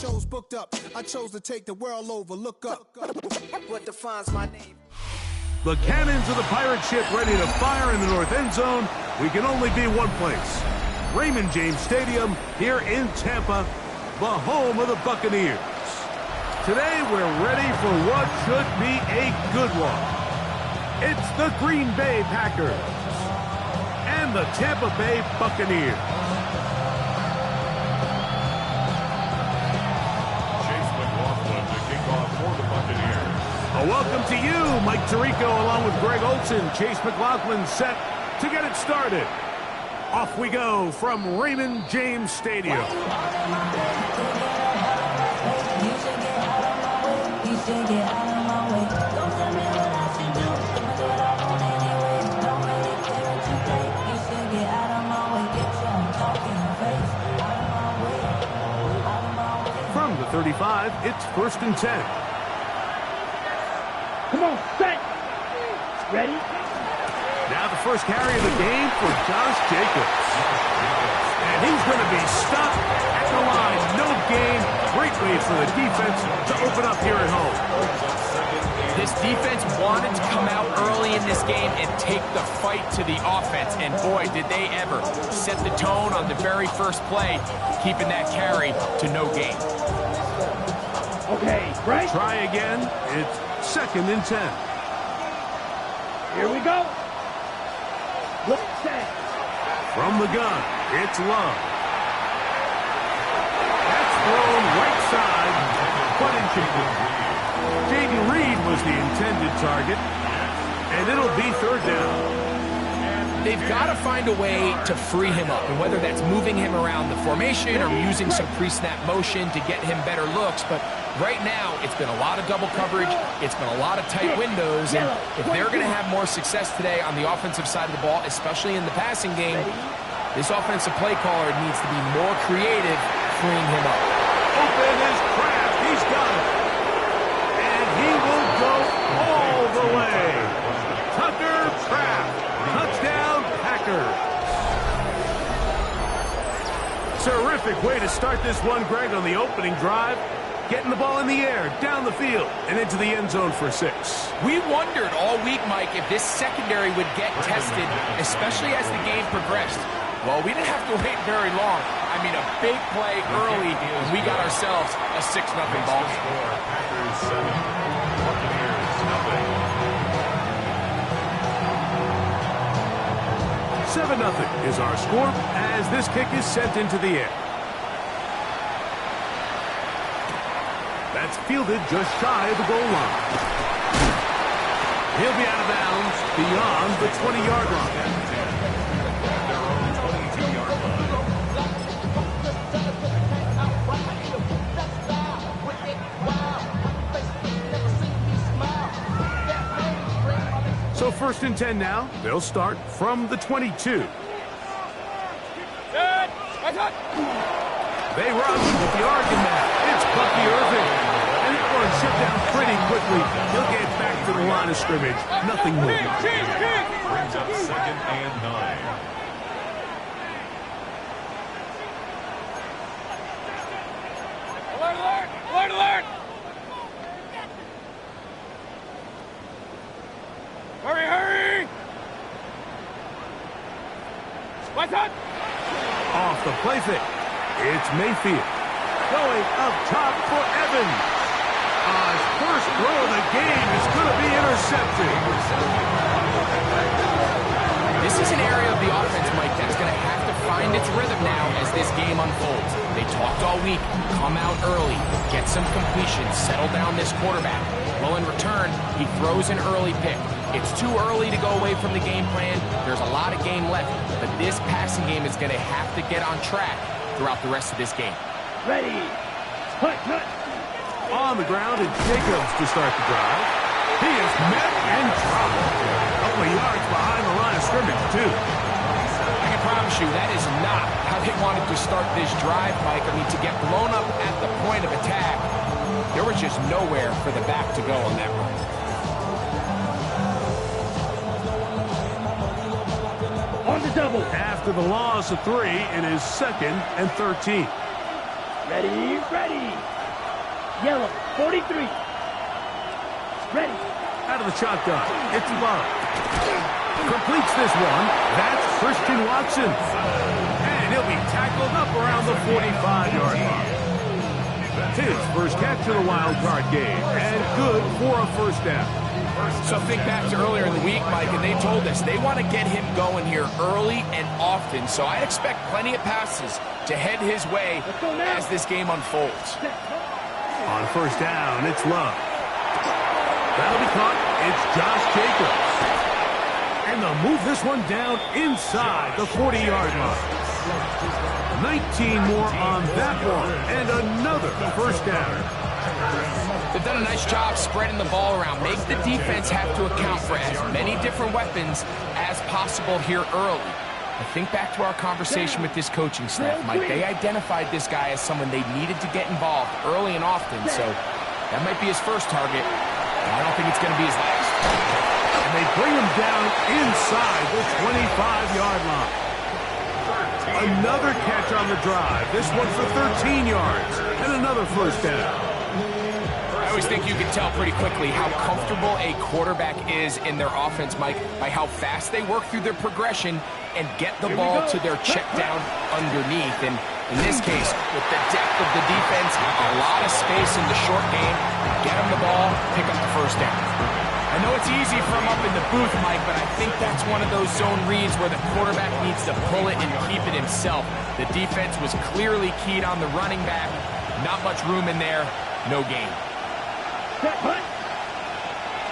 shows booked up. I chose to take the world over. Look up. What defines my name? The cannons of the pirate ship ready to fire in the north end zone. We can only be one place. Raymond James Stadium here in Tampa, the home of the Buccaneers. Today we're ready for what should be a good one. It's the Green Bay Packers and the Tampa Bay Buccaneers. Chase McLaughlin to kick off for the Buccaneers. A welcome to you, Mike Tirico, along with Greg Olson. Chase McLaughlin set to get it started. Off we go from Raymond James Stadium. From the 35, it's 1st and 10. Come on, set. Ready? Now the first carry of the game for Josh Jacobs. And he's going to be stopped at the line. No gain. Great way for the defense to open up here at home. This defense wanted to come out early in this game and take the fight to the offense. And boy, did they ever set the tone on the very first play, keeping that carry to no gain. Okay, right? Try again. It's 2nd and 10. Here we go. Look, set. From the gun, it's Love. That's thrown right side, but incomplete. Jaden Reed was the intended target, and it'll be 3rd down. They've got to find a way to free him up, and whether that's moving him around the formation or using some pre-snap motion to get him better looks, but right now it's been a lot of double coverage, it's been a lot of tight windows, and if they're going to have more success today on the offensive side of the ball, especially in the passing game, this offensive play caller needs to be more creative freeing him up. Open is Kraft, he's got it. And he will go all the way. Tucker Kraft, touchdown Packers. Terrific way to start this one, Greg, on the opening drive. Getting the ball in the air, down the field, and into the end zone for 6. We wondered all week, Mike, if this secondary would get tested, especially as the game progressed. Well, we didn't have to wait very long. I mean, a big play early, and we got ourselves a 6-0 ball game. Packers 7, Buccaneers 0. 7-0 is our score as this kick is sent into the air. That's fielded just shy of the goal line. He'll be out of bounds beyond the 20-yard line. So 1st and 10 now. They'll start from the 22. They rush with the argument. It's Bucky Irving. And that one shut down pretty quickly. He'll get back to the line of scrimmage. Nothing more. Brings up 2nd and 9. Alert, alert, alert, alert. Hurry, hurry. What's up? Off the play fake. It's Mayfield. Going up top for Evans. His first throw of the game is going to be intercepted. This is an area of the offense, Mike, that's going to have to find its rhythm now as this game unfolds. They talked all week, come out early, get some completion, settle down this quarterback. Well, in return, he throws an early pick. It's too early to go away from the game plan. There's a lot of game left, but this passing game is going to have to get on track throughout the rest of this game. Ready. Hut, hut. On the ground, it's Jacobs to start the drive. He is met and dropped. A couple of yards behind the line of scrimmage, too. I can promise you that is not how they wanted to start this drive, Mike. I mean, to get blown up at the point of attack, there was just nowhere for the back to go on that run. On the double. After the loss of 3, it is 2nd and 13. Ready, ready. Yellow, 43. Ready. Out of the shotgun. It's Love. Completes this one. That's Christian Watson. And he'll be tackled up around the 45-yard line. His first catch of the wild card game. And good for a first down. So think back to earlier in the week, Mike, and they told us they want to get him going here early and often. So I expect plenty of passes to head his way as this game unfolds. On first down, it's Love. That'll be caught. It's Josh Jacobs. And they'll move this one down inside the 40-yard line. 19 more on that one. And another first down. They've done a nice job spreading the ball around. Make the defense have to account for as many different weapons as possible here early. I think back to our conversation with this coaching staff, Mike. They identified this guy as someone they needed to get involved early and often, so that might be his first target. I don't think it's going to be his last. And they bring him down inside the 25-yard line. Another catch on the drive. This one for 13 yards. And another first down. I always think you can tell pretty quickly how comfortable a quarterback is in their offense, Mike, by how fast they work through their progression and get the ball to their check down underneath. And in this case, with the depth of the defense, a lot of space in the short game, get them the ball, pick up the first down. I know it's easy from up in the booth, Mike, but I think that's one of those zone reads where the quarterback needs to pull it and keep it himself. The defense was clearly keyed on the running back. Not much room in there. No gain. Set, punt.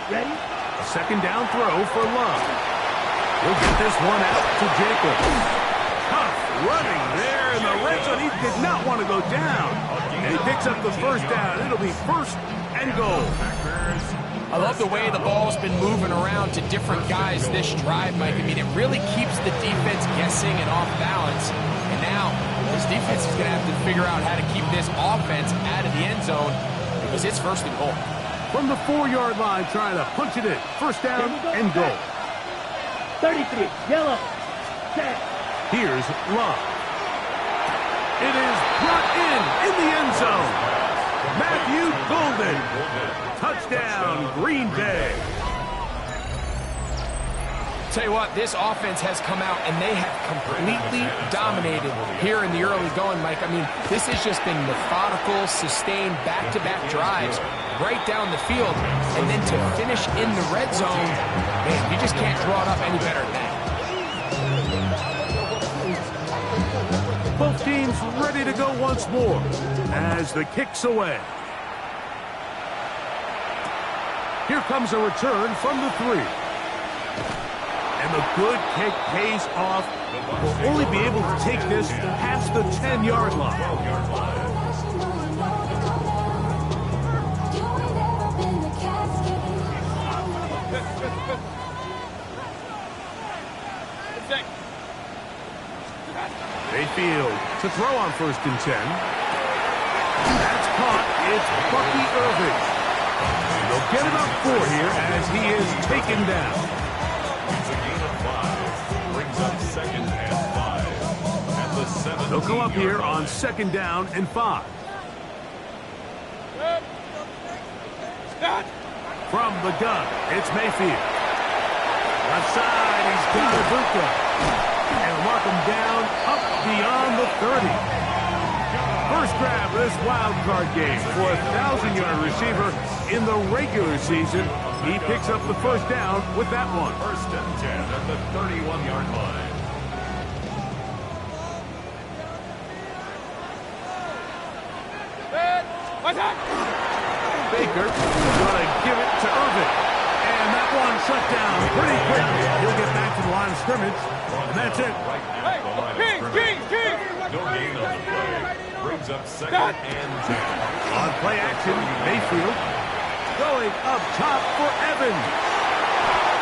Ready. A second down throw for Love. He'll get this one out to Jacobs. Tough running there in the red zone. He did not want to go down. And he picks up the first down. It'll be first and goal. I love the way the ball's been moving around to different guys this drive, Mike. I mean, it really keeps the defense guessing and off balance. And now, this defense is going to have to figure out how to keep this offense out of the end zone because it's first and goal. From the 4-yard line, trying to punch it in. First down and goal. 33, yellow, set. Here's Love. It is brought in the end zone. Matthew Golden. Touchdown, Green Bay. Tell you what, this offense has come out and they have completely dominated here in the early going, Mike. I mean, this has just been methodical, sustained, back-to-back drives right down the field. And then to finish in the red zone, man, you just can't draw it up any better than that. Both teams ready to go once more as the kick's away. Here comes a return from the 3. And the good kick pays off. We'll only be able to take this past the 10-yard line. Mayfield to throw on first and 10. That's caught. It's Bucky Irving. They'll get about 4 here as he is taken down. It's a gain of 5. Brings up second and 5. At the 7. They'll come up here on second down and 5. From the gun, it's Mayfield. Left side, he's got Ibuka. And mark him down up beyond the 30. First grab of this wild card game for a 1,000-yard receiver in the regular season. He picks up the first down with that one. First and 10 at the 31-yard line. Baker going to give it to Irvin. And that one shut down pretty quickly. He'll get back to the line of scrimmage. And that's it. Right at the line of scrimmage. No gain on the play. Brings up second and 10. On play action, Mayfield going up top for Evans.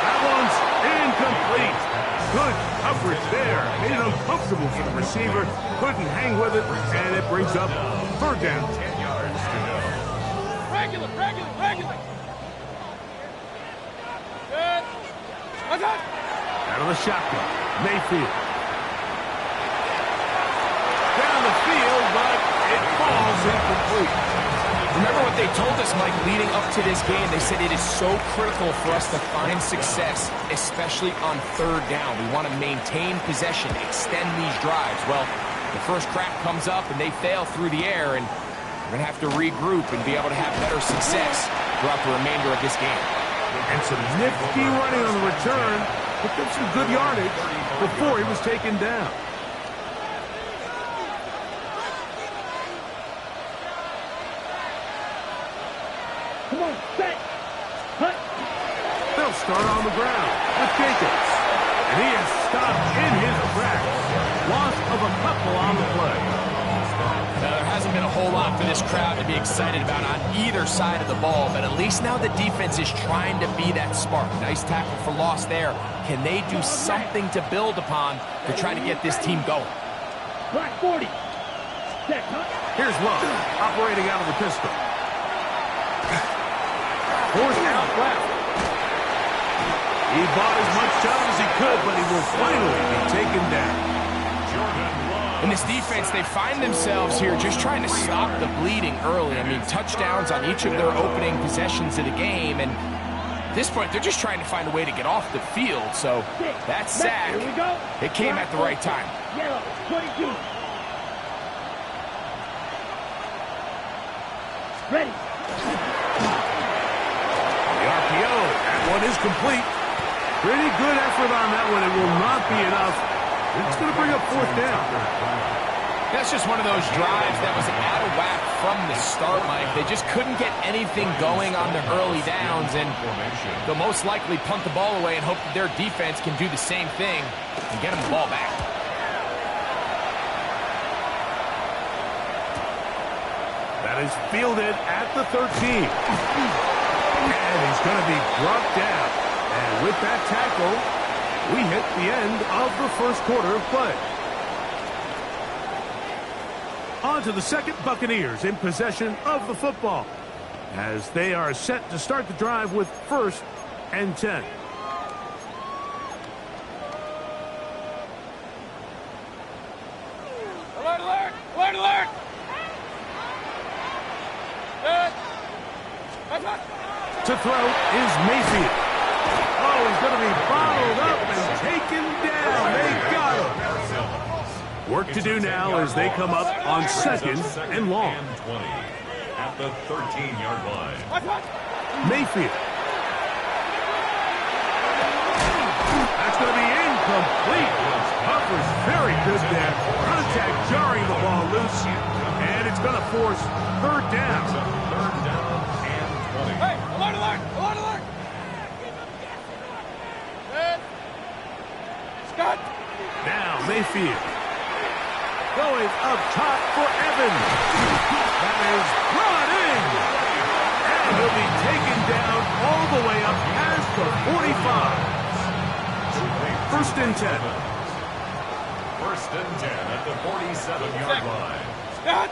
That one's incomplete. Good coverage there. Made it uncomfortable for the receiver. Couldn't hang with it, and it brings up third down. 10 yards to go. Regular. Good. Out of the shotgun, Mayfield. Down the field, but it falls incomplete. Remember what they told us, Mike, leading up to this game. They said it is so critical for us to find success, especially on third down. We want to maintain possession, extend these drives. Well, the first crack comes up and they fail through the air, and we're going to have to regroup and be able to have better success throughout the remainder of this game. And some nifty running on the return. Picked up some good yardage before he was taken down. Come on, set. Hut. They'll start on the ground with Jacobs. And he is stopped in his tracks. Loss of a couple on the play. Now, there hasn't been a whole lot for this crowd to be excited about on either side of the ball, but at least now the defense is trying to be that spark. Nice tackle for loss there. Can they do something to build upon to try to get this team going? Black 40. Set, hut. Here's Love, operating out of the pistol. Forced out left. He bought as much time as he could, but he will finally be taken down. In this defense, they find themselves here just trying to stop the bleeding early. I mean, touchdowns on each of their opening possessions of the game, and at this point, they're just trying to find a way to get off the field. So that sack, Here we go. it came at the right time. Yellow, 22. Ready. The RPO, that one is complete. Pretty good effort on that one. It will not be enough. It's going to bring up fourth down. That's just one of those drives that was out of whack from the start, Mike. They just couldn't get anything going on the early downs, and they'll most likely punt the ball away and hope that their defense can do the same thing and get them the ball back. That is fielded at the 13. And he's going to be brought down. And with that tackle, we hit the end of the first quarter of play. On to the second, Buccaneers in possession of the football as they are set to start the drive with 1st and 10. Alert, alert, alert, alert. Good. To throw is Mayfield. Oh, he's going to be bottled up and taken down. They got him. Work to do now as they come up on 2nd and long. 20 at the 13-yard line. Mayfield. That's going to be incomplete. Buffer's very good there. Contact jarring the ball loose. And it's going to force 3rd down. 3rd down and 20. Hey, alert, alert, alert, alert. Good. Scott. Now Mayfield. Going up top for Evans. That is brought in. And he'll be taken down all the way up past the 45. 1st and 10. 1st and 10 at the 47-yard line. Scott.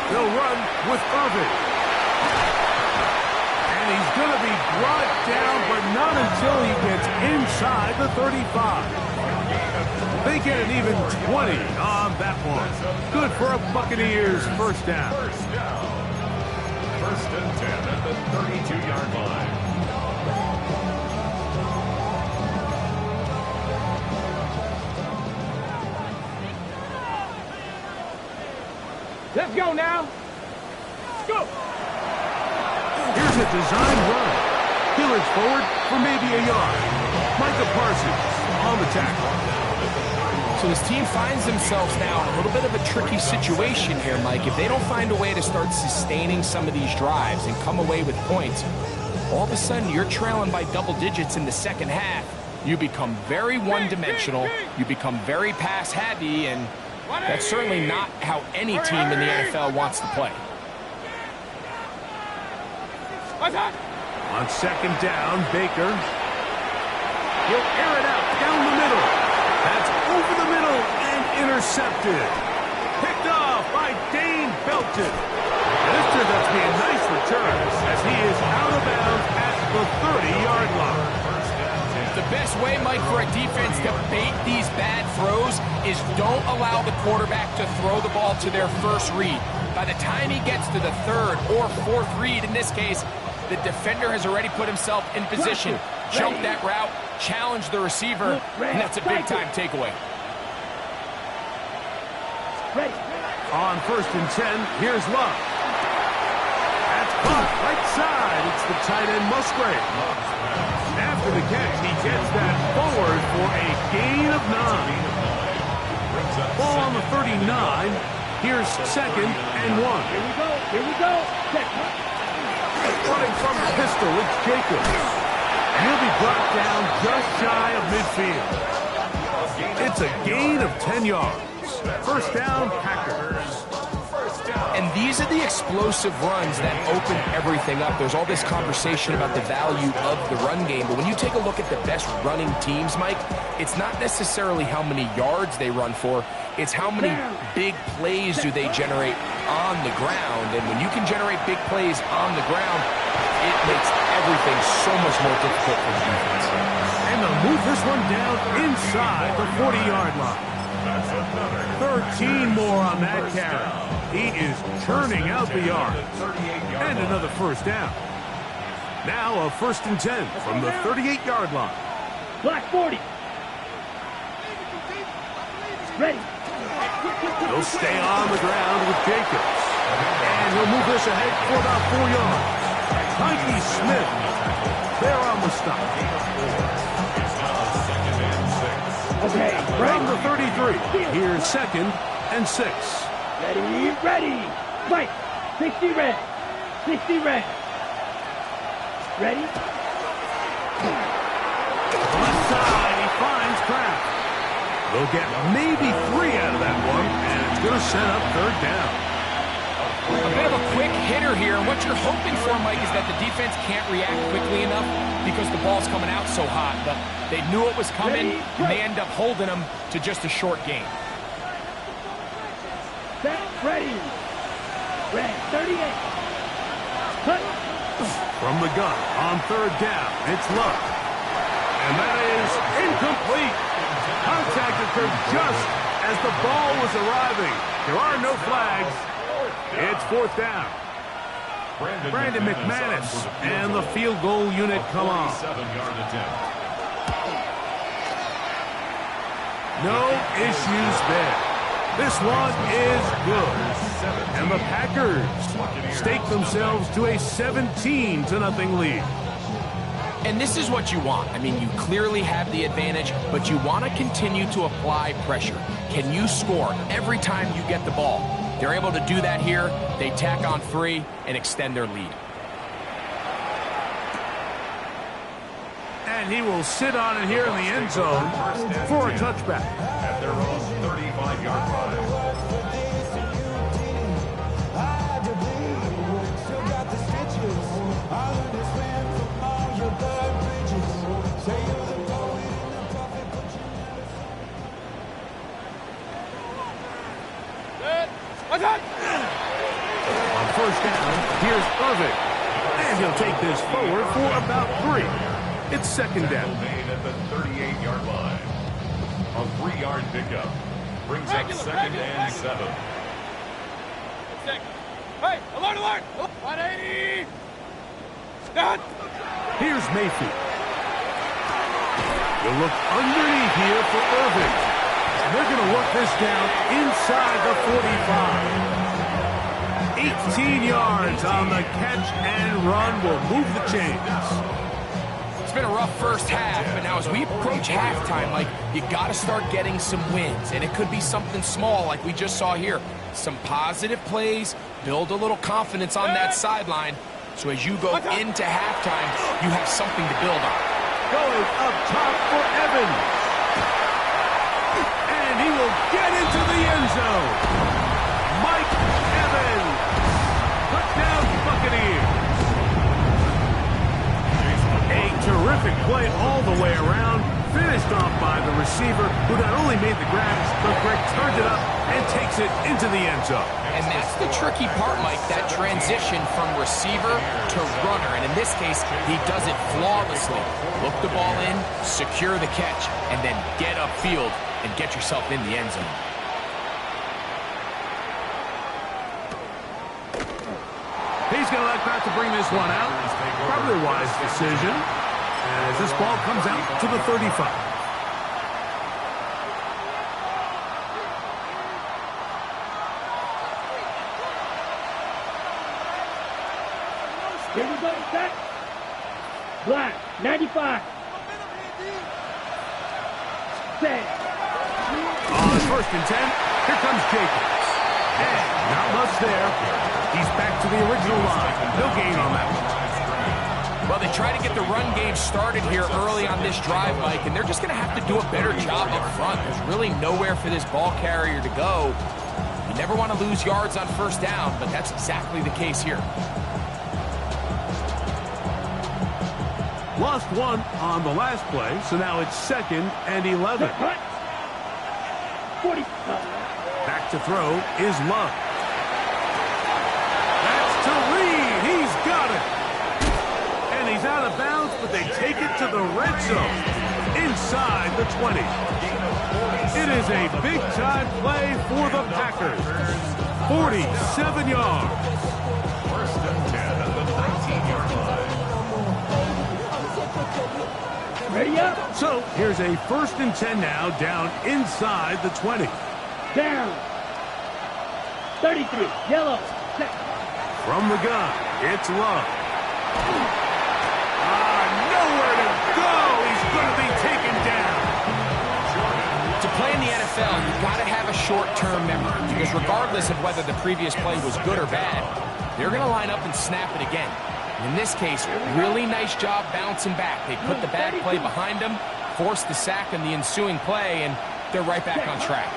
They'll run with Irvin. And he's going to be brought down, but not until he gets inside the 35. They get an even 20 on that one. Good for a Buccaneers 1st down. 1st down. 1st and 10 at the 32-yard line. Let's go now. Go. Here's a design run. Hillage forward for maybe a yard. Micah Parsons on the tackle. So this team finds themselves now in a little bit of a tricky situation here, Mike. If they don't find a way to start sustaining some of these drives and come away with points, all of a sudden you're trailing by double digits in the second half. You become very one-dimensional. You become very pass-heavy, and that's certainly not how any team in the NFL wants to play. On 2nd down, Baker. He'll air it out down the middle. That's over the middle and intercepted. Picked off by Dane Belton. And this turns out to be a nice return as he is out of bounds at the 30-yard line. The best way, Mike, for a defense to bait these bad throws is don't allow the quarterback to throw the ball to their first read. By the time he gets to the third or fourth read, in this case, the defender has already put himself in position, jumped that route, challenged the receiver, and that's a big-time takeaway. On 1st and 10, here's Love. That's caught right side. It's the tight end Musgrave. After the catch, he gets that forward for a gain of 9. Ball on the 39. Here's 2nd and 1. Here we go. Running from the pistol, it's Jacobs. He'll be brought down just shy of midfield. It's a gain of 10 yards. 1st down, Packers. And these are the explosive runs that open everything up. There's all this conversation about the value of the run game, but when you take a look at the best running teams, Mike, it's not necessarily how many yards they run for, it's how many big plays do they generate on the ground. And when you can generate big plays on the ground, it makes everything so much more difficult for the defense. And they'll move this one down inside the 40-yard line. 13 more on that carry. He is churning out the yards. And another 1st down. Now a 1st and 10 from the 38-yard line. Black 40. Ready. He'll stay on the ground with Jacobs. And he'll move this ahead for about 4 yards. Mikey Smith there on the stop. Okay, From the 33, here's 2nd and 6. Ready. Right. 60 red. 60 red. Ready? Left side, he finds Kraft. They'll get maybe 3 out of that one, and it's going to set up 3rd down. A bit of a quick hitter here, and what you're hoping for, Mike, is that the defense can't react quickly enough because the ball's coming out so hot. But they knew it was coming, and they end up holding them to just a short gain. Set. Ready. Red. 38. Cut. From the gun on 3rd down, it's Love. And that is incomplete. Contact occurred just as the ball was arriving. There are no flags. It's 4th down. Brandon McManus and the field goal unit come on. No issues there. This one is good. And the Packers stake themselves to a 17-0 lead. And this is what you want. I mean, you clearly have the advantage, but you want to continue to apply pressure. Can you score every time you get the ball? They're able to do that here. They tack on 3 and extend their lead. And he will sit on it here in the end zone for a touchback. At their own 35-yard line. On 1st down, here's Irving. And he'll take this forward for about 3. It's 2nd down. Made at the 38-yard line. A 3-yard pickup brings up 2nd and 7. Hey, alert! 180! Done! Here's Mayfield. You'll look underneath here for Irving. And they're going to work this down inside the 45. 18 yards on the catch and run will move the chains. It's been a rough first half, but now as we approach halftime, Mike, you got to start getting some wins. And it could be something small like we just saw here. Some positive plays, build a little confidence on that sideline. So as you go into halftime, you have something to build on. Going up top for Evans. And he will get into the end zone. Mike Evans. Touchdown Buccaneers. A terrific play all the way around. Finished off by the receiver, who not only made the grabs, but Greg turned it up and takes it into the end zone. And that's the tricky part, Mike, that transition from receiver to runner. And in this case, he does it flawlessly. Look the ball in, secure the catch, and then get upfield and get yourself in the end zone. He's going to elect not to bring this one out. Probably a wise decision as this ball comes out to the 35. Here we go, set. Black, 95. Set. On first and 10, here comes Jacobs. And not much there. He's back to the original line. No gain on that one. Well, they try to get the run game started here early on this drive, Mike, and they're just going to have to do a better job up front. There's really nowhere for this ball carrier to go. You never want to lose yards on first down, but that's exactly the case here. Lost one on the last play, so now it's 2nd and 11. 40. Back to throw is Love. That's to Reed. He's got it. And he's out of bounds, but they take it to the red zone inside the 20. It is a big-time play for the Packers. 47 yards. First and 10 at the 19-yard line. Ready up. So here's a 1st and 10 now, down inside the 20. Down. 33. Yellow. Set. From the gun, it's Love. Nowhere to go. He's going to be taken down. To play in the NFL, you've got to have a short-term memory, because regardless of whether the previous play was good or bad, they're going to line up and snap it again. In this case, really nice job bouncing back. They put the bad play behind them, forced the sack in the ensuing play, and they're right back on track.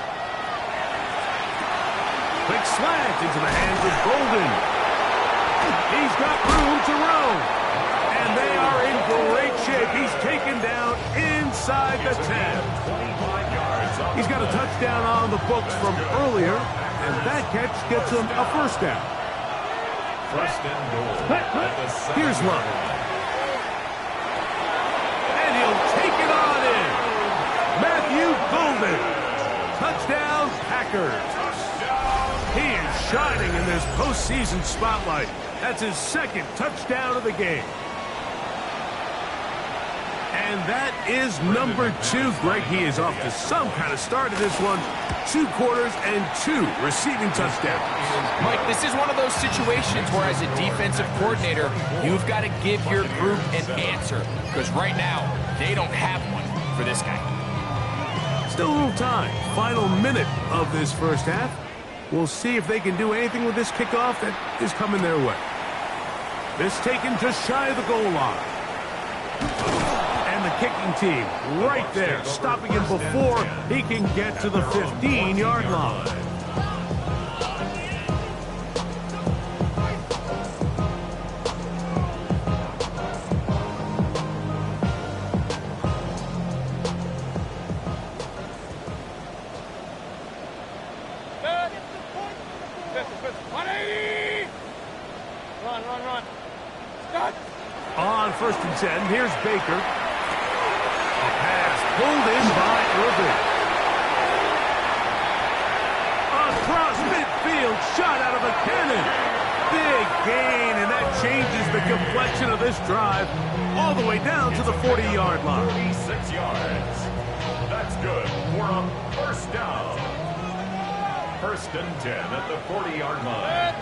Quick slant into the hands of Golden. He's got room to roam. And they are in great shape. He's taken down inside the 10. He's got a touchdown on the books from earlier, and that catch gets him a first down. First and goal. Here's Love. And he'll take it on in. Matthew Golden. Touchdown, Packers. He is shining in this postseason spotlight. That's his 2nd touchdown of the game. And that is number 2. Greg, he is off to some kind of start in this one. 2 quarters and 2 receiving touchdowns. Mike, this is one of those situations where as a defensive coordinator, you've got to give your group an answer. Because right now, they don't have one for this guy. Still a little time. Final minute of this first half. We'll see if they can do anything with this kickoff that is coming their way. This taken just shy of the goal line. And the kicking team right there, stopping him before he can get to the 15-yard line. Run. Start. On 1st and 10, here's Baker. A pass pulled in by Irving. Across midfield, shot out of a cannon. Big gain, and that changes the complexion of this drive all the way down to the 40-yard line. 36 yards. That's good for a first down. First and 10 at the 40-yard line.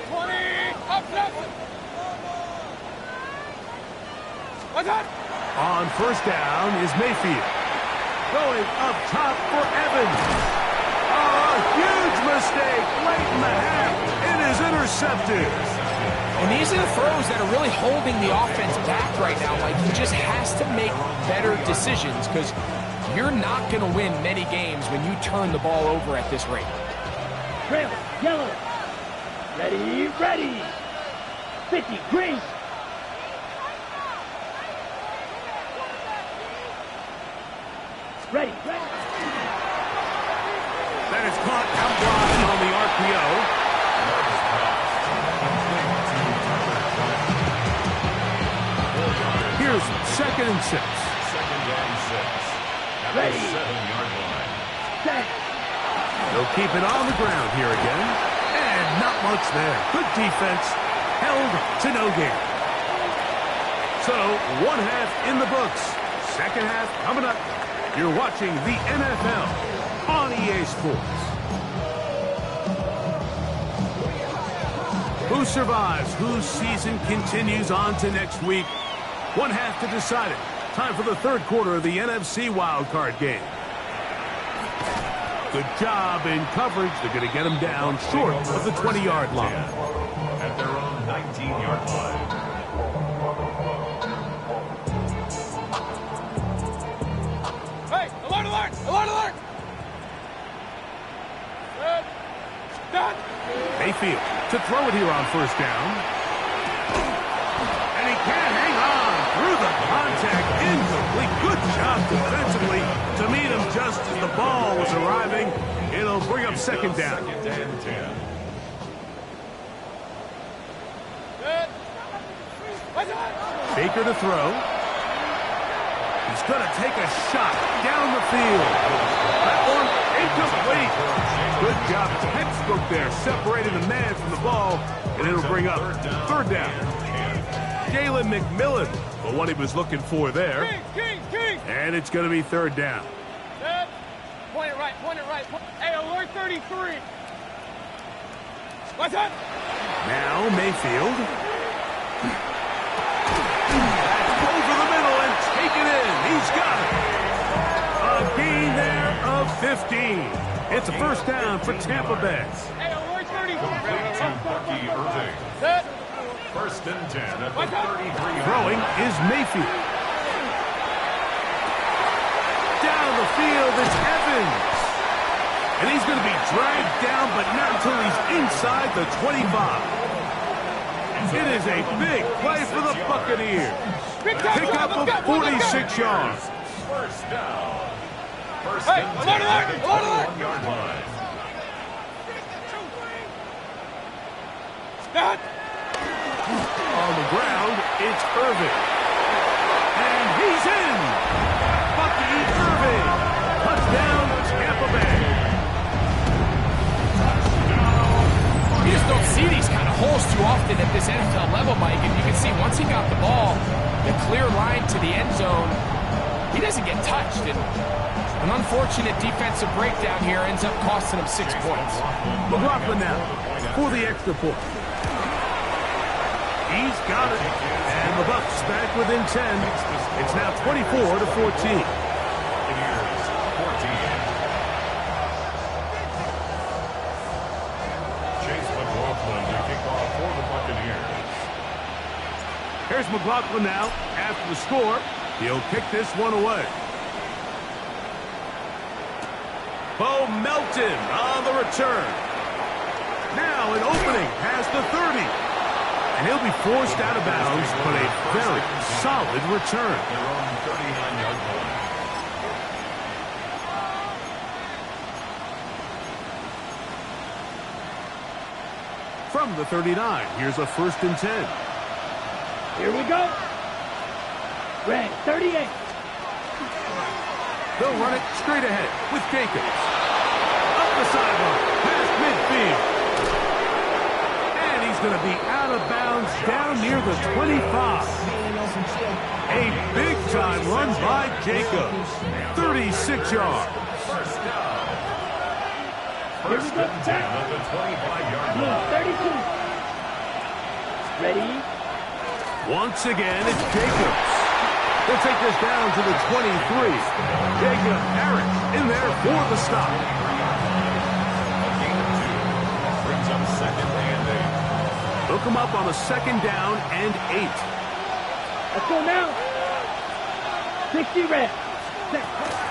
20. Up, left. What's that? On first down is Mayfield. Going up top for Evans. A huge mistake late in the half. It is intercepted. And these are the throws that are really holding the offense back right now. Like, he just has to make better decisions because you're not going to win many games when you turn the ball over at this rate. Trail, yellow. Ready. 50, green. Ready. That is caught out wide on the RPO. Here's 2nd and 6. Second and 6. At Ready. the 7-yard line. Set. They'll keep it on the ground here again. And not much there. Good defense, held to no gain. So, one half in the books. Second half coming up. You're watching the NFL on EA Sports. Who survives? Whose season continues on to next week? One half to decide it. Time for the third quarter of the NFC wildcard game. Good job in coverage. They're going to get them down short of the 20-yard line. At their own 19-yard line. Hey, alert, alert, alert, alert! Good. Done. Mayfield to throw it here on first down. And he can't hang on through the contact. Incomplete. Good job defensively to meet him just as the ball was arriving. It'll bring up second down. Second and 10. Good. What's that? Baker to throw. He's going to take a shot down the field. That one incomplete. Good job. Textbook there, separating the man from the ball, and it'll bring up third down. Jalen McMillan, the one he was looking for there. King. And it's going to be third down. Good. Point it right, point it right. Hey, alert 33. What's that? Now Mayfield. That's over the middle and take it in. He's got it. A gain there of 15. It's a first down for Tampa Bay. Hey, alert 33. Complete to Bucky Irving. Good. First and 10 at the 33. Throwing is Mayfield. Down the field, it's Evans. And he's going to be dragged down, but not until he's inside the 25. It is a big play for the Buccaneers. Pickup of 46 yards. First down. First Hey, and 10 alert, at the alert, alert. 21-yard line. Good. On the ground, it's Irving. And he's in. Bucky Irving. Touchdown, Tampa Bay. You just don't see these kind of holes too often at this NFL level, Mike. And you can see once he got the ball, the clear line to the end zone, he doesn't get touched. And an unfortunate defensive breakdown here ends up costing him 6 points. McLaughlin now for the extra point. He's got it. And the Bucs back within 10. It's now 24-14. Here's 14. Chase McLaughlin to kick off for the Buccaneers. Here's McLaughlin now after the score. He'll kick this one away. Bo Melton on the return. Now an opening past the 30. And he'll be forced out of bounds, but a very solid return. Their own 39-yard line. From the 39, here's a first and 10. Here we go. Red 38. They'll run it straight ahead with Jacobs. Up the sideline, past midfield. And he's going to be out of bounds down near the 25. A big-time run by Jacobs. 36 yards. First down. First and 10 at the 25-yard line. 32. Ready? Once again, it's Jacobs. They'll take this down to the 23. Jacob Harris in there for the stop. Brings up second and 8. They'll come up on a second down and 8. Let's go now. 60 red.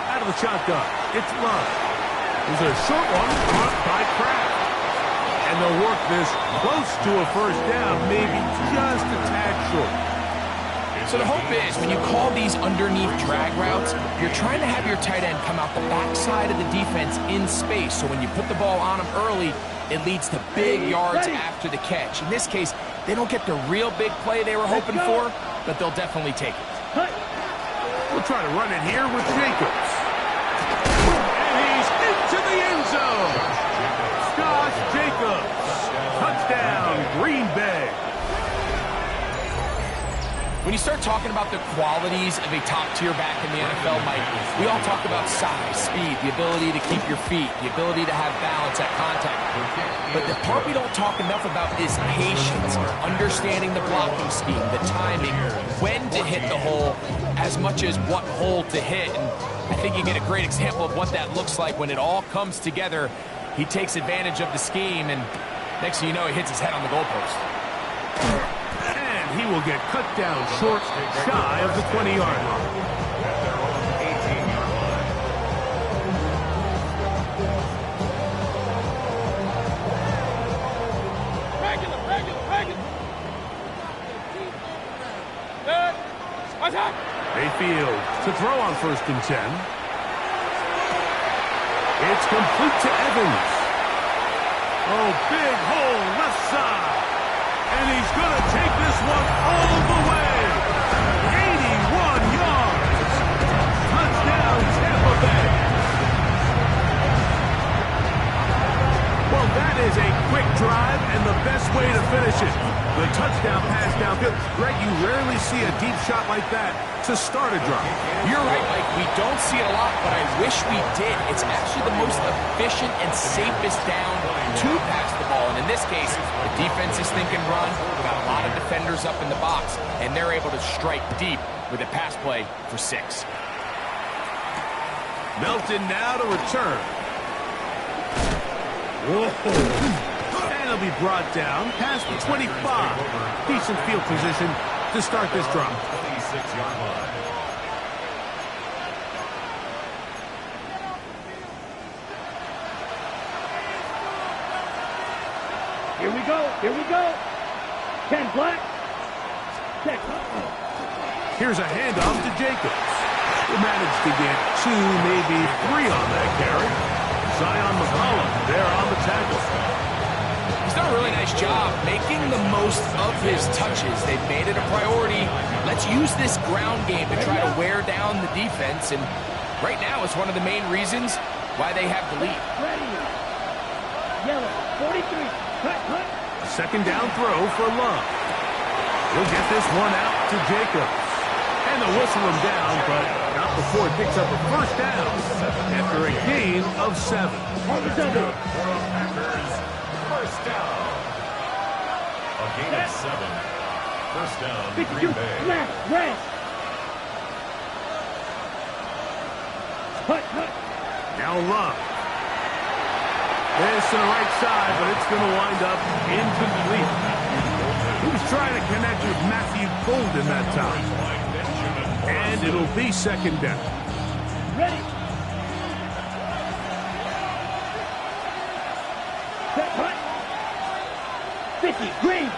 Out of the shotgun, it's Love. There's a short one caught by Kraft. And they'll work this close to a first down, maybe just a tad short. So the hope is when you call these underneath drag routes, you're trying to have your tight end come out the backside of the defense in space. So when you put the ball on him early, it leads to big yards after the catch. In this case, they don't get the real big play they were hoping for, but they'll definitely take it. We'll try to run it here with Jacobs. And he's into the end zone. Josh Jacobs. Green Bay. When you start talking about the qualities of a top-tier back in the NFL, Mike, we all talk about size, speed, the ability to keep your feet, the ability to have balance at contact. But the part we don't talk enough about is patience, understanding the blocking scheme, the timing, when to hit the hole, as much as what hole to hit. And I think you get a great example of what that looks like when it all comes together. He takes advantage of the scheme, and next thing you know, he hits his head on the goalpost. He will get cut down short, shy of the 20-yard line. At their own 18-yard line. Regular. Good. Attack. Mayfield to throw on 1st and 10. It's complete to Evans. Oh, big hole left side. And he's going to take this one all the way. 81 yards. Touchdown, Tampa Bay. Well, that is a quick drive and the best way to finish it. The touchdown pass downfield. Greg, you rarely see a deep shot like that to start a drive. You're right, Mike. We don't see it a lot, but I wish we did. It's actually the most efficient and safest down to pass the ball. And in this case, the defense is thinking run. We've got a lot of defenders up in the box, and they're able to strike deep with a pass play for 6. Melton now to return. Whoa. And he'll be brought down past the 25. Decent field position to start this drive. 26-yard line. Here we go. 10 black. Check. Here's a handoff to Jacobs. He managed to get 2, maybe 3 on that carry. Zion McCollum there on the tackle. He's done a really nice job making the most of his touches. They've made it a priority. Let's use this ground game to try to wear down the defense. And right now, it's one of the main reasons why they have the lead. Ready. Yellow. 43. Cut. Second down throw for Love. He'll get this one out to Jacobs. And they'll whistle him down, but not before he picks up a first down after a gain of 7. Packers, first down. A gain of 7. First down, Green Bay. Red. Cut. Now Love. This to the right side, but it's going to wind up incomplete. He was trying to connect with Matthew Golden that time. And it'll be second down. Ready. Cut. 50. Green.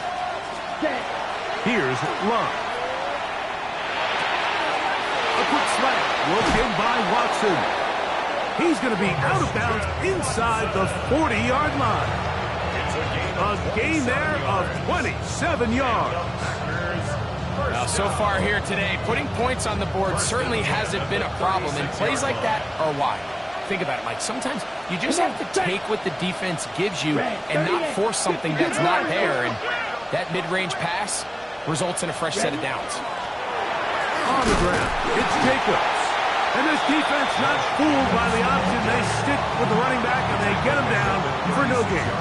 Set. Here's Love. A quick slant. Looked in by Watson. He's going to be out of bounds inside the 40-yard line. A gain there of 27 yards. Now, so far here today, putting points on the board certainly hasn't been a problem, and plays like that are why. Think about it, Mike. Sometimes you just have to take what the defense gives you and not force something that's not there, and that mid-range pass results in a fresh set of downs. On the ground, it's Jacobs. And this defense not fooled by the option. They stick with the running back, and they get him down for no gain.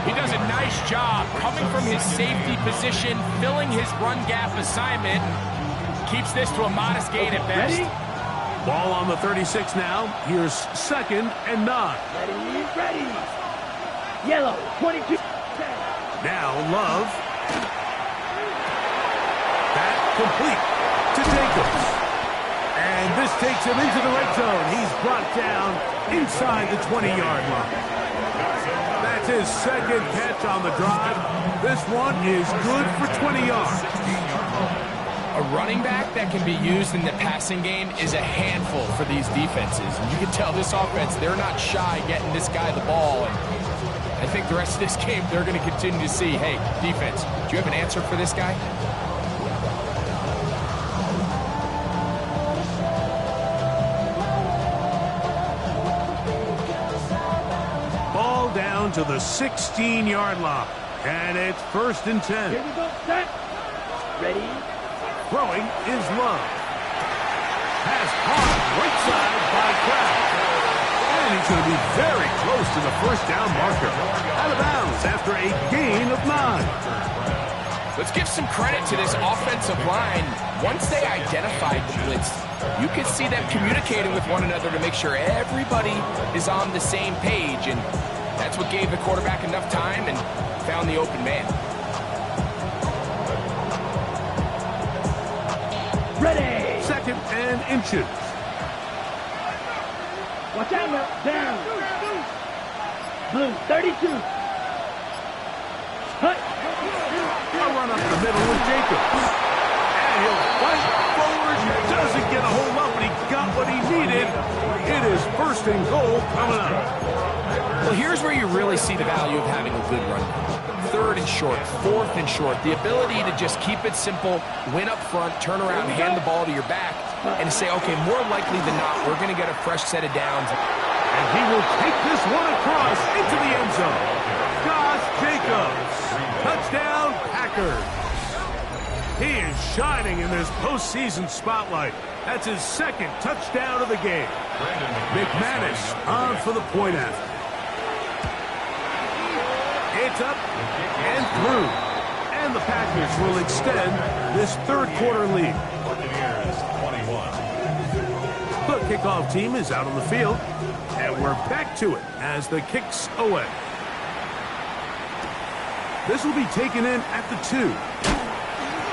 He does a nice job coming from his safety position, filling his run gap assignment. Keeps this to a modest gain at best. Ball on the 36 now. Here's 2nd and 9. Ready. Yellow. 22. Now Love. That complete to Jacobs. And this takes him into the red zone. He's brought down inside the 20-yard line. That's his 2nd catch on the drive. This one is good for 20 yards. A running back that can be used in the passing game is a handful for these defenses. And you can tell this offense, they're not shy getting this guy the ball. And I think the rest of this game, they're going to continue to see, hey, defense, do you have an answer for this guy? Down to the 16-yard line. And it's 1st and 10. Here we go, set. Ready? Throwing is Love. Pass caught right side by Kraft. And he's going to be very close to the 1st down marker. Out of bounds after a gain of 9. Let's give some credit to this offensive line. Once they identified the blitz, you could see them communicating with one another to make sure everybody is on the same page. And that's what gave the quarterback enough time and found the open man. Ready. 2nd and inches. Watch out now. Down. Blue, 32. Hut. A run up the middle with Jacobs. And he'll fight forward. Doesn't get a hold up, but he got what he needed. It is 1st and goal coming up. Well, here's where you really see the value of having a good run. 3rd and short, 4th and short. The ability to just keep it simple, win up front, turn around, hand the ball to your back, and say, okay, more likely than not, we're going to get a fresh set of downs. And he will take this one across into the end zone. Josh Jacobs. Touchdown, Packers. He is shining in this postseason spotlight. That's his 2nd touchdown of the game. McManus on for the point after. It's up and through. And the Packers will extend this 3rd quarter lead. The kickoff team is out on the field. And we're back to it as the kick's away. This will be taken in at the 2.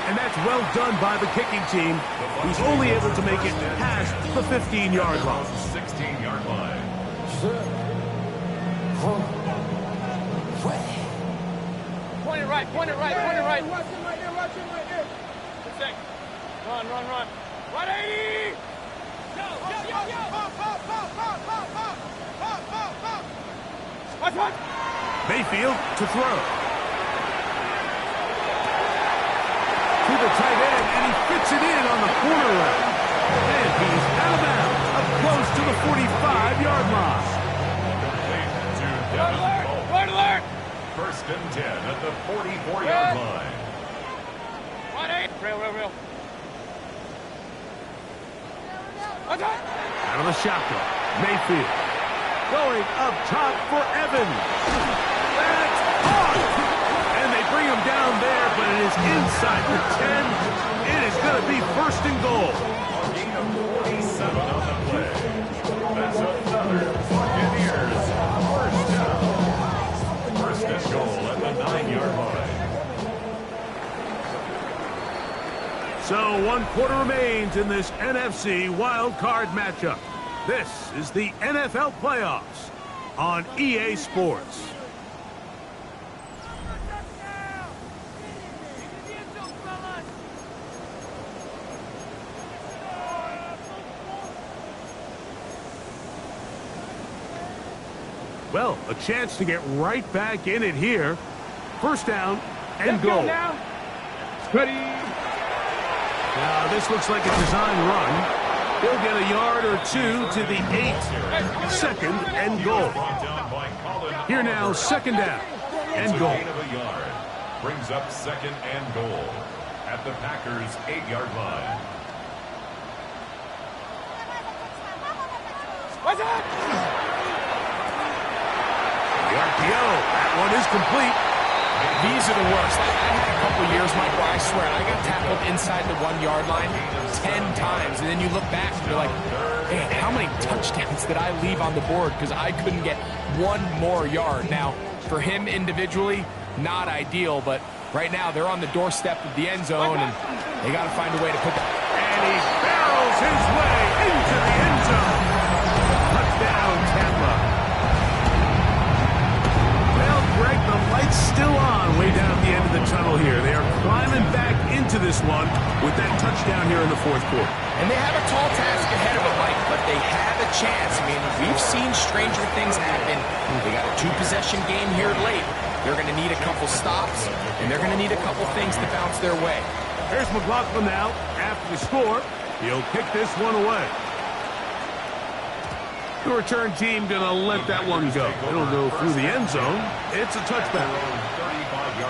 And that's well done by the kicking team, who's only able to make it past the 15-yard line. 16-yard line. Point it right, point it right, point it right. Watch him right there, watch him right there. Good thing. Run, run, run. 180! Yo, yo, yo, yo! Pop, pop, pop, pop, pop, pop, pop, pop, pop. Watch, watch. Mayfield to throw. To the tight end, and he fits it in on the corner route. And he's out of bounds, up close to the 45-yard line. Red alert! Red alert! 1st and 10 at the 44-yard line. 1-8. Rail, rail, rail. Watch out! Out of the shotgun, Mayfield. Going up top for Evans. That's caught! And they bring him down there, but it is inside the 10. It is going to be 1st and goal. Gain of 47 on the play. That's another Buccaneers 1st down. 1st and goal at the 9-yard line. So 1 quarter remains in this NFC wild card matchup. This is the NFL playoffs on EA Sports. Well, a chance to get right back in it here. 1st down and goal. Now. Ready. Now, this looks like a design run. He'll get a yard or 2 to the 8. 2nd and goal. Brought down by Colin. Here now, 2nd down and It's a goal. gain of a yard. Brings up 2nd and goal at the Packers' 8-yard line. Watch out! The RPO, that one is complete. These are the worst. I had a couple years, Mike, where I swear I got tackled inside the 1-yard line 10 times. And then you look back and you're like, man, how many touchdowns did I leave on the board because I couldn't get 1 more yard? Now, for him individually, not ideal, but right now they're on the doorstep of the end zone, and they got to find a way to put that. And he barrels his way into the end zone. Touchdown, Tampa. Well, Greg, the light's still on way down at the end of the tunnel here. They are climbing back into this one with that touchdown here in the 4th quarter. And they have a tall task ahead of them, Mike, but they have a chance. I mean, we've seen stranger things happen. They got a 2-possession game here late. They're going to need a couple stops, and they're going to need a couple things to bounce their way. Here's McLaughlin now. After the score, he'll kick this one away. The return team going to let that one go. It'll go through the end zone. It's a touchback. 35-yard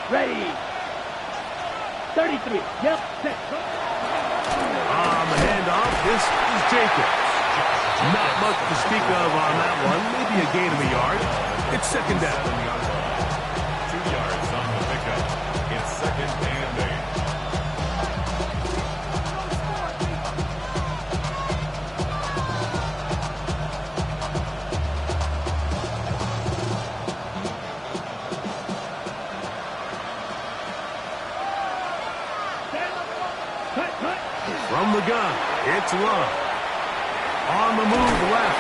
Ready. 33. Yep. Set. On the handoff, this is Jacobs. Not much to speak of on that one. Maybe a gain of a yard. It's second down. 2 yards on the pickup. It's second and 8. From the gun, it's Love. On the move left.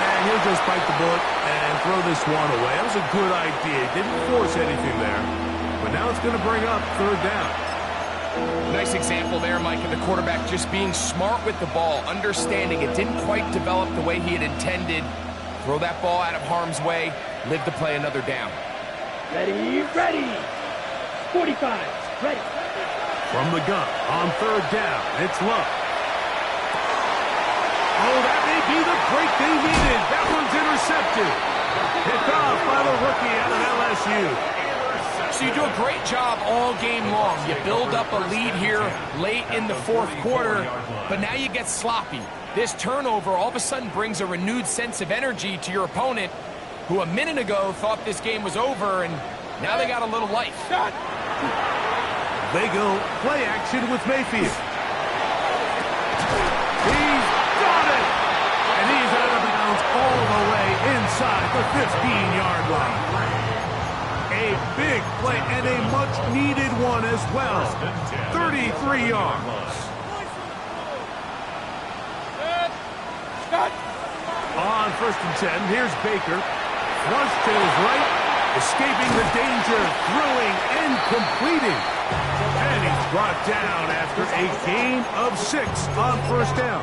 And he'll just bite the bullet and throw this one away. That was a good idea. Didn't force anything there. But now it's going to bring up third down. Nice example there, Mike, of the quarterback just being smart with the ball, understanding it didn't quite develop the way he had intended. Throw that ball out of harm's way, live to play another down. Ready. Ready. 45. Ready. From the gun, on third down, it's Love. Oh, that may be the break they needed. That one's intercepted. Picked off by the rookie out of LSU. So you do a great job all game long. You build up a lead here late in the fourth quarter, but now you get sloppy. This turnover all of a sudden brings a renewed sense of energy to your opponent, who a minute ago thought this game was over, and now they got a little life. They go play action with Mayfield. He's got it! And he's out of bounds all the way inside the 15-yard line. A big play and a much-needed one as well. 33 yards. On 1st and 10, here's Baker. Flush to his right, escaping the danger, throwing and completing. And he's brought down after a gain of 6 on first down.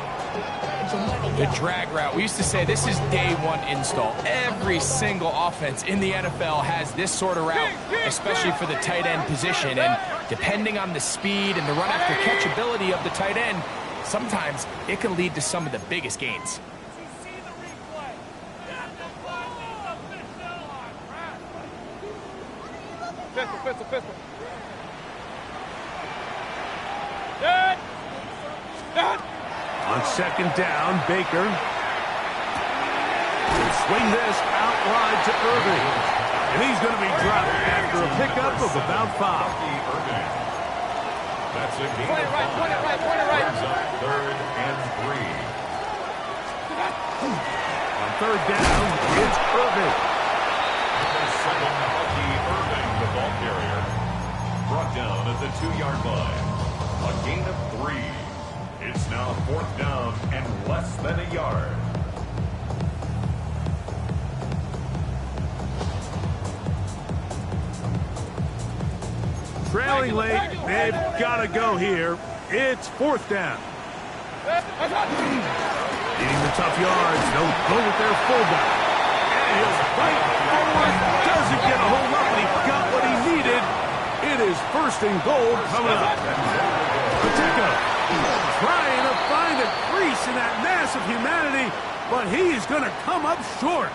The drag route. We used to say this is day one install. Every single offense in the NFL has this sort of route, especially for the tight end position. And depending on the speed and the run after catch ability of the tight end, sometimes it can lead to some of the biggest gains. Pistol. On second down, Baker will swing this out wide to Irving. And he's going to be dropped after a pickup of about 5. That's a gain Point it right. Brings up third and 3. On third down, it's Irving. Number 7, Bucky Irving, the ball carrier. Brought down at the 2-yard line. A gain of 3. It's now 4th down and less than a yard. Trailing late, they've got to go here. It's 4th down. Needing the tough yards, they'll go with their fullback. And he'll fight forward, doesn't get a whole lot, but he got what he needed. It is 1st and goal coming up. Pacheco trying to find a crease in that mass of humanity, but he's going to come up short.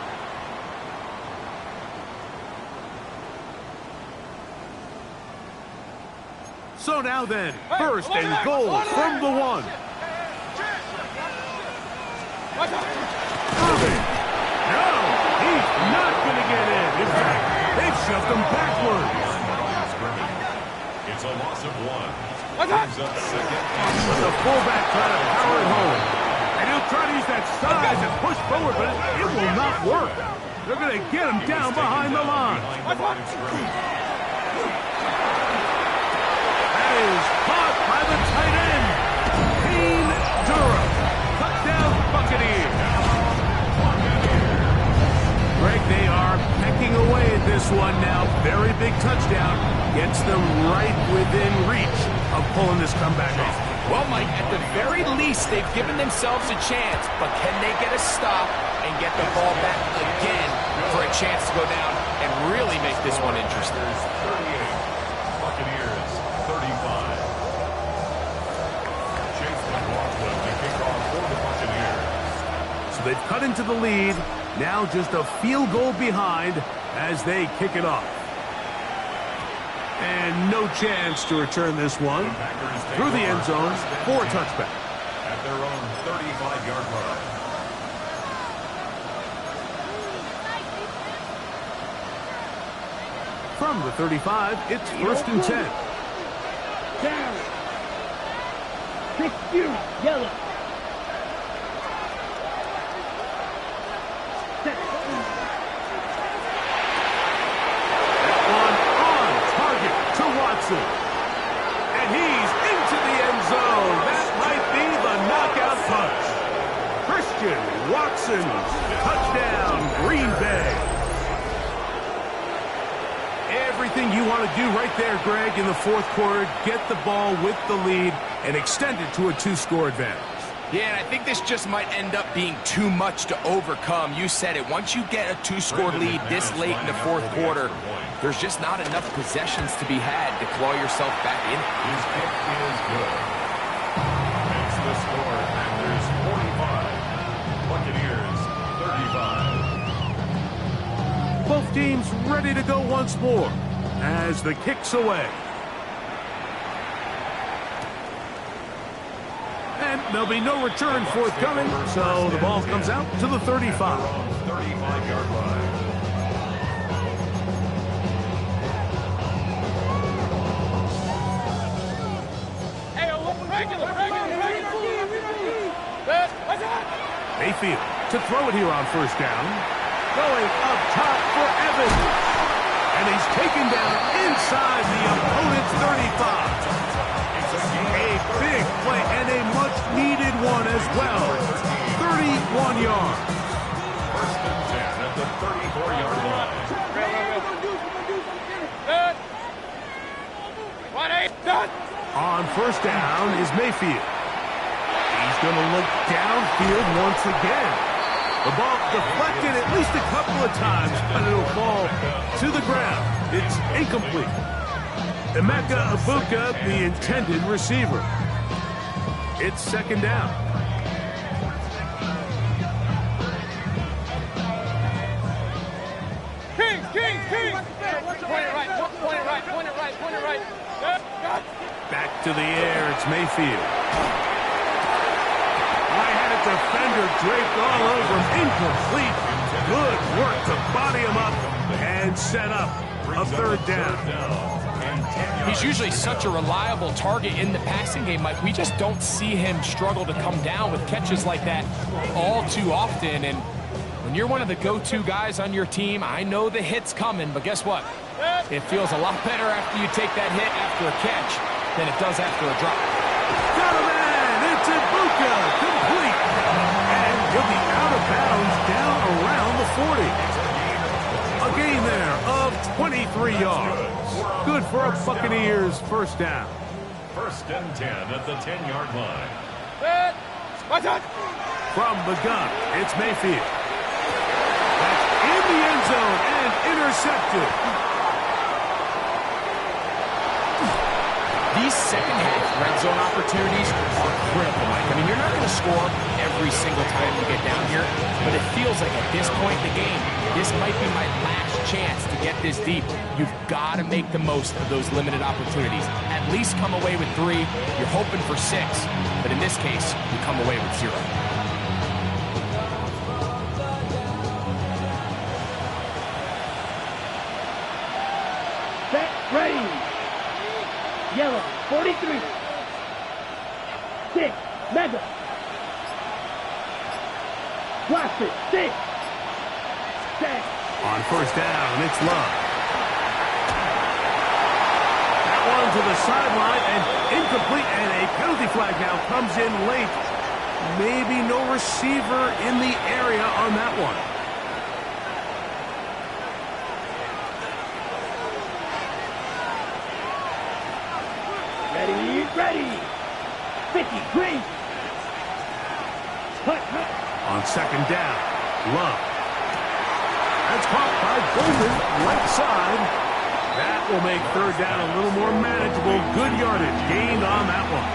So now then, 1st and goal from the 1. Irving. No, he's not going to get in. In fact, they've shoved him backwards. It's a loss of 1. Brings up second. But the fullback trying to power it home. And he'll try to use that size and push forward, but it will not work. They're going to get him down behind the line. That is caught by the tight end, Payne Durham. Touchdown, Buccaneers. Greg, they are pecking away at this one now. Very big touchdown. Gets them right within reach of pulling this comeback off. Well, Mike, at the very least, they've given themselves a chance, but can they get a stop and get the ball back again for a chance to go down and really make this one interesting? 38, Buccaneers 35. Chase McLaughlin to kick off for the Buccaneers. So they've cut into the lead. Now just a field goal behind as they kick it off. And no chance to return this one through the end zone for a touchback. At their own 35-yard line. From the 35, it's 1st and 10. Down. 6 feet. Yellow. Set. That one on target to Watson. And he's into the end zone. That might be the knockout punch. Christian Watson, touchdown, Green Bay. Everything you want to do right there, Greg, in the 4th quarter, get the ball with the lead and extend it to a 2-score advantage. Yeah, and I think this just might end up being too much to overcome. You said it. Once you get a 2-score lead this late in the 4th quarter, there's just not enough possessions to be had to claw yourself back in. His kick is good. Makes the score Panthers 45. Buccaneers 35. Both teams ready to go once more as the kick's away. And there'll be no return forthcoming, so the ball comes out to the 35. 35-yard line. Mayfield to throw it here on 1st down. Going up top for Evans. And he's taken down inside the opponent's 35. A big play and a much-needed one as well. 31 yards. 1st and 10 at the 34-yard line. On 1st down is Mayfield. He's going to look downfield once again. The ball deflected at least a couple of times, but it'll fall to the ground. It's incomplete. Emeka Egbuka, the intended receiver. It's 2nd down. Kings! Point it right. Back to the air, it's Mayfield. I had a defender draped all over him. Incomplete. Good work to body him up and set up a 3rd down. He's usually such a reliable target in the passing game, Mike. We just don't see him struggle to come down with catches like that all too often. And when you're one of the go-to guys on your team, I know the hit's coming, but guess what? It feels a lot better after you take that hit after a catch than it does after a drop. Got a man! It's Egbuka! Complete! And he'll be out of bounds down around the 40. A gain there of 23 yards. Good for a Buccaneers 1st down. 1st and 10 at the 10-yard line. From the gun, it's Mayfield. That's in the end zone and intercepted. These second-half red zone opportunities are critical, Mike. I mean, you're not going to score every single time you get down here, but it feels like at this point in the game, this might be my last chance to get this deep. You've got to make the most of those limited opportunities. At least come away with 3. You're hoping for 6, but in this case, you come away with 0. Set. Ready. Yellow. 43. 6. Mega. Watson. 6. Set. On 1st down, it's Love. That one to the sideline and incomplete, and a penalty flag now comes in late. Maybe no receiver in the area on that one. Ready. 50. Green. Hut. On 2nd down, Love. That's caught by Golden, right side. That will make 3rd down a little more manageable. Good yardage gained on that one.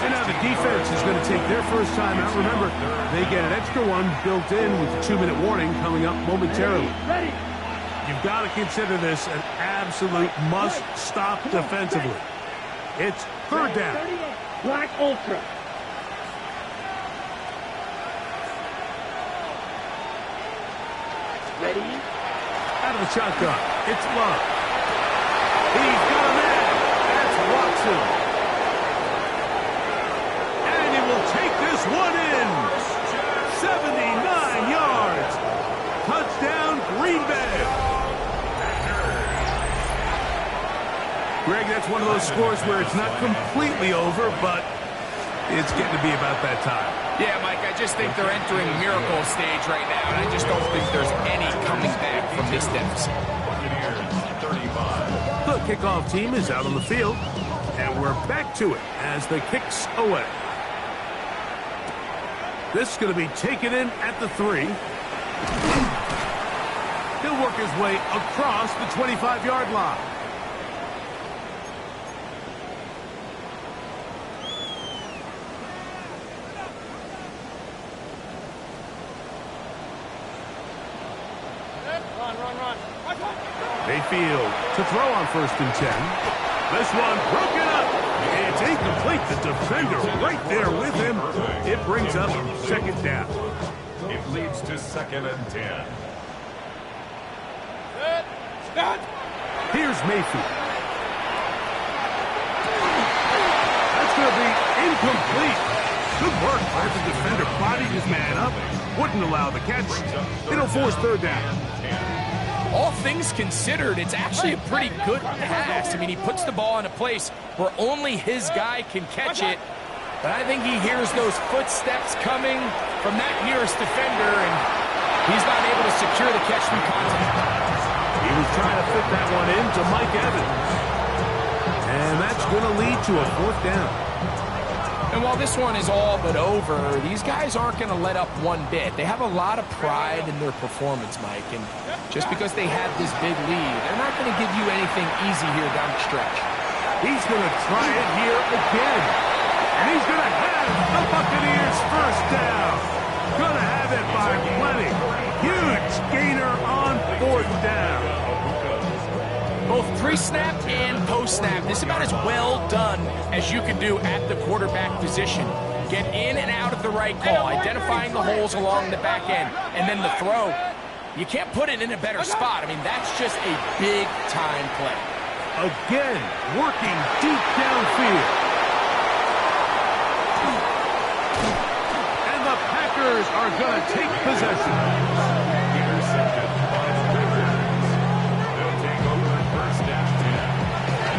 And now the defense is going to take their first time out. Remember, they get an extra one built in with the 2-minute warning coming up momentarily. Ready. You've got to consider this an absolute must-stop defensively. It's third down. Black Ultra. Ready? Out of the shotgun. It's Love. He's got a man. That's Watson. And he will take this one in. 79 yards. Touchdown, Green Bay. Greg, that's one of those scores where it's not completely over, but it's getting to be about that time. Yeah, Mike, I just think they're entering miracle stage right now, and I just don't think there's any coming back from this deficit. Buccaneers 35. The kickoff team is out on the field, and we're back to it as the kick's away. This is going to be taken in at the 3. He'll work his way across the 25-yard line. Mayfield to throw on 1st and 10. This one broken up. It's incomplete. The defender right there with him. It brings up 2nd down. It leads to 2nd and 10. Here's Mayfield. That's going to be incomplete. Good work by the defender. Bodied his man up. Wouldn't allow the catch. It'll force 3rd down. All things considered, it's actually a pretty good pass. I mean, he puts the ball in a place where only his guy can catch it. But I think he hears those footsteps coming from that nearest defender, and he's not able to secure the catch through contact. He was trying to fit that one into Mike Evans. And that's going to lead to a 4th down. And while this one is all but over, these guys aren't going to let up one bit. They have a lot of pride in their performance, Mike. And just because they have this big lead, they're not going to give you anything easy here down the stretch. He's going to try it here again. And he's going to have the Buccaneers' 1st down. Going to have it by plenty. Huge gainer on 4th down. Both pre-snap and post-snap, this is about as well done as you can do at the quarterback position. Get in and out of the right call, identifying the holes along the back end, and then the throw. You can't put it in a better spot. I mean, that's just a big-time play. Again, working deep downfield. And the Packers are going to take possession.